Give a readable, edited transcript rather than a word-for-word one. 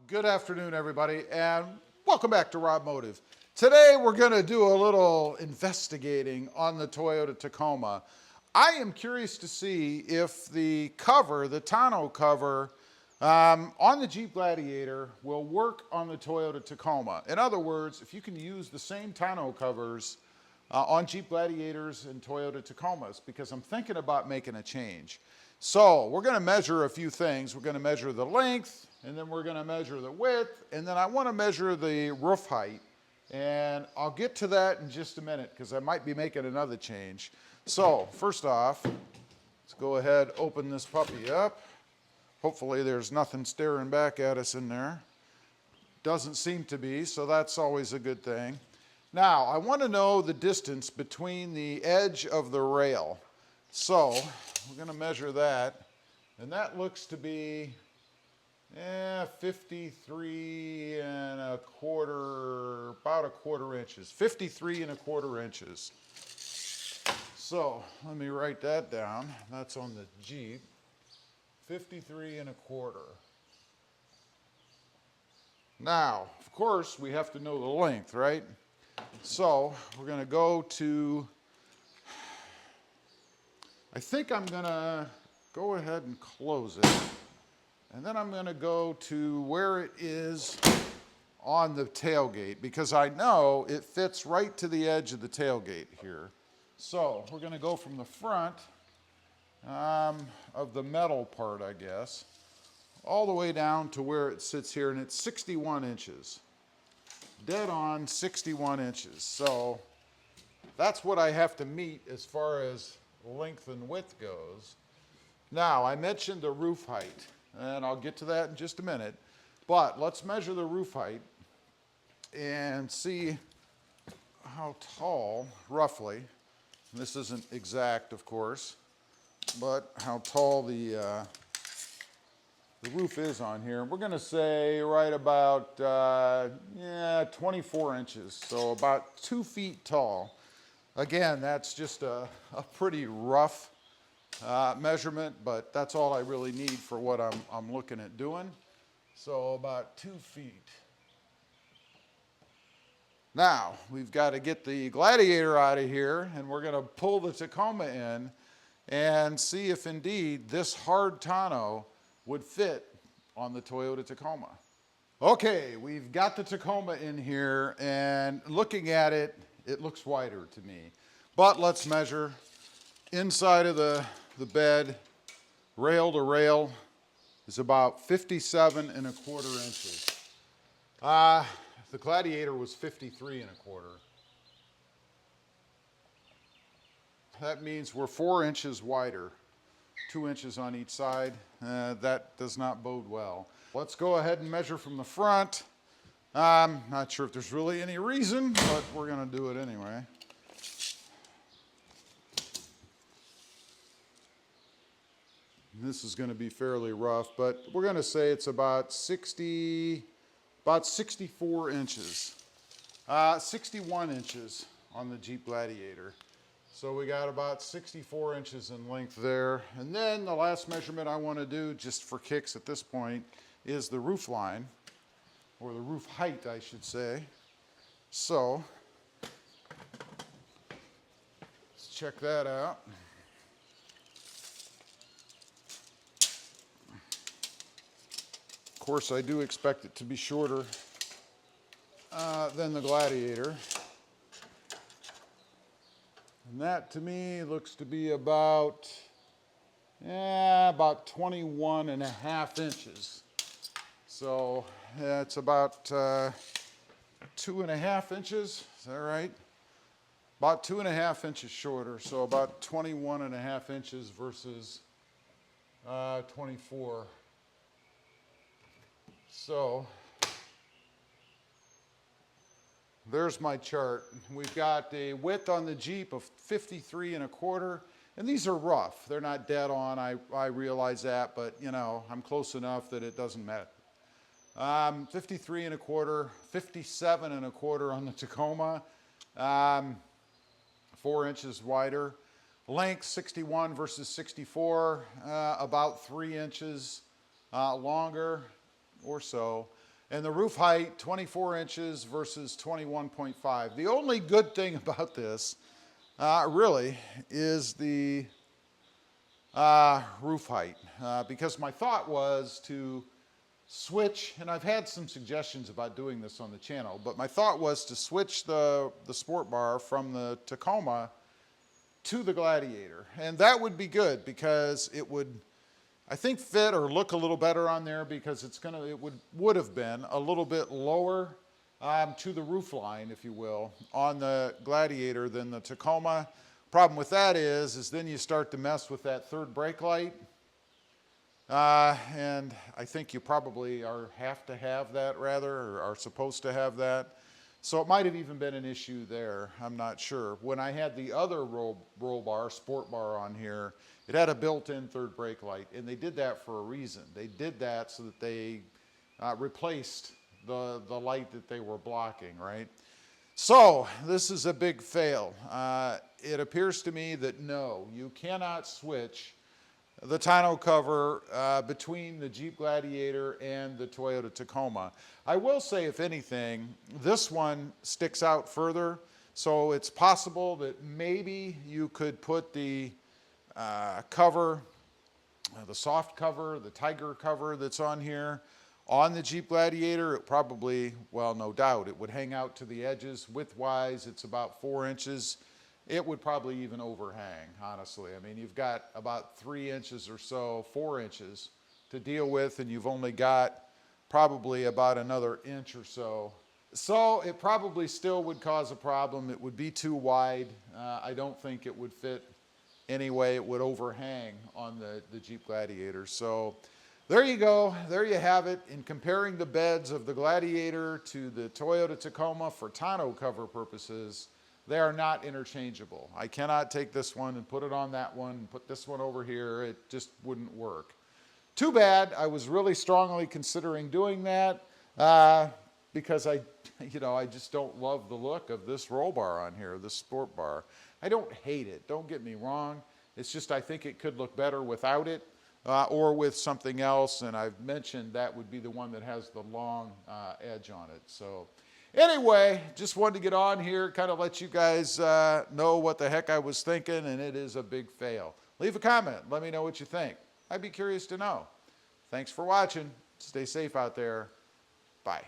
Good afternoon, everybody, and welcome back to RobMotive. Today, we're going to do a little investigating on the Toyota Tacoma. I am curious to see if the cover, the tonneau cover, on the Jeep Gladiator will work on the Toyota Tacoma. In other words, if you can use the same tonneau covers on Jeep Gladiators and Toyota Tacomas, because I'm thinking about making a change. So we're going to measure a few things. We're going to measure the length, and then we're going to measure the width, and then I want to measure the roof height. And I'll get to that in just a minute because I might be making another change. So first off, let's go ahead, open this puppy up. Hopefully there's nothing staring back at us in there. Doesn't seem to be, so that's always a good thing. Now, I want to know the distance between the edge of the rail. So we're going to measure that, and that looks to be 53 and a quarter, about a quarter inches, 53 and a quarter inches. So let me write that down. That's on the Jeep, 53 and a quarter. Now, of course, we have to know the length, right? So we're going to go to, I think I'm going to go ahead and close it. And then I'm going to go to where it is on the tailgate, because I know it fits right to the edge of the tailgate here. So we're going to go from the front of the metal part, I guess, all the way down to where it sits here, and it's 61 inches. Dead on 61 inches. So that's what I have to meet as far as length and width goes. Now, I mentioned the roof height, and I'll get to that in just a minute, but let's measure the roof height and see how tall, roughly, and this isn't exact, of course, but how tall the roof is on here. We're going to say right about 24 inches, so about 2 feet tall. Again, that's just a pretty rough measurement, but that's all I really need for what I'm looking at doing. So about 2 feet. Now, we've got to get the Gladiator out of here, and we're going to pull the Tacoma in and see if indeed this hard tonneau would fit on the Toyota Tacoma. Okay, we've got the Tacoma in here, and looking at it, it looks wider to me. But let's measure inside of the bed, rail to rail, is about 57 and a quarter inches. The Gladiator was 53 and a quarter. That means we're 4 inches wider, 2 inches on each side. That does not bode well. Let's go ahead and measure from the front. I'm not sure if there's really any reason, but we're going to do it anyway. This is going to be fairly rough, but we're going to say it's about 64 inches. 61 inches on the Jeep Gladiator. So we got about 64 inches in length there. And then the last measurement I want to do, just for kicks at this point, is the roof line, or the roof height, I should say. So let's check that out. Of course, I do expect it to be shorter than the Gladiator. And that, to me, looks to be about 21 and a half inches. So it's about 2.5 inches, is that right? About 2.5 inches shorter, so about 21 and a half inches versus 24. So there's my chart. We've got a width on the Jeep of 53 and a quarter, and these are rough. They're not dead on, I realize that, but you know, I'm close enough that it doesn't matter. 53 and a quarter, 57 and a quarter on the Tacoma, 4 inches wider. Length 61 versus 64, about 3 inches longer or so. And the roof height, 24 inches versus 21.5. The only good thing about this, really, is the roof height. Because my thought was to switch, and I've had some suggestions about doing this on the channel, but my thought was to switch the sport bar from the Tacoma to the Gladiator. And that would be good because it would, I think, fit or look a little better on there because it would have been a little bit lower to the roof line, if you will, on the Gladiator than the Tacoma. Problem with that is then you start to mess with that third brake light. And I think you probably have to have that rather, or are supposed to have that. So it might have even been an issue there. I'm not sure. When I had the other roll bar, sport bar on here, it had a built-in third brake light, and they did that for a reason. They did that so that they replaced the light that they were blocking, right? So this is a big fail. It appears to me that no, you cannot switch the tonneau cover between the Jeep Gladiator and the Toyota Tacoma. I will say, if anything, this one sticks out further, so it's possible that maybe you could put the cover, the soft cover, the Tiger cover that's on here, on the Jeep Gladiator. It probably, well, no doubt, it would hang out to the edges. Width-wise, it's about 4 inches. It would probably even overhang, honestly. I mean, you've got about 3 inches or so, 4 inches to deal with, and you've only got probably about another inch or so. So it probably still would cause a problem. It would be too wide. I don't think it would fit anyway. It would overhang on the Jeep Gladiator. So there you go. There you have it. In comparing the beds of the Gladiator to the Toyota Tacoma for tonneau cover purposes, they are not interchangeable. I cannot take this one and put it on that one and put this one over here. It just wouldn't work. Too bad. I was really strongly considering doing that because I just don't love the look of this roll bar on here, this sport bar. I don't hate it. Don't get me wrong. It's just I think it could look better without it or with something else. And I've mentioned that would be the one that has the long edge on it. So anyway, just wanted to get on here, kind of let you guys know what the heck I was thinking, and it is a big fail. Leave a comment. Let me know what you think. I'd be curious to know. Thanks for watching. Stay safe out there. Bye.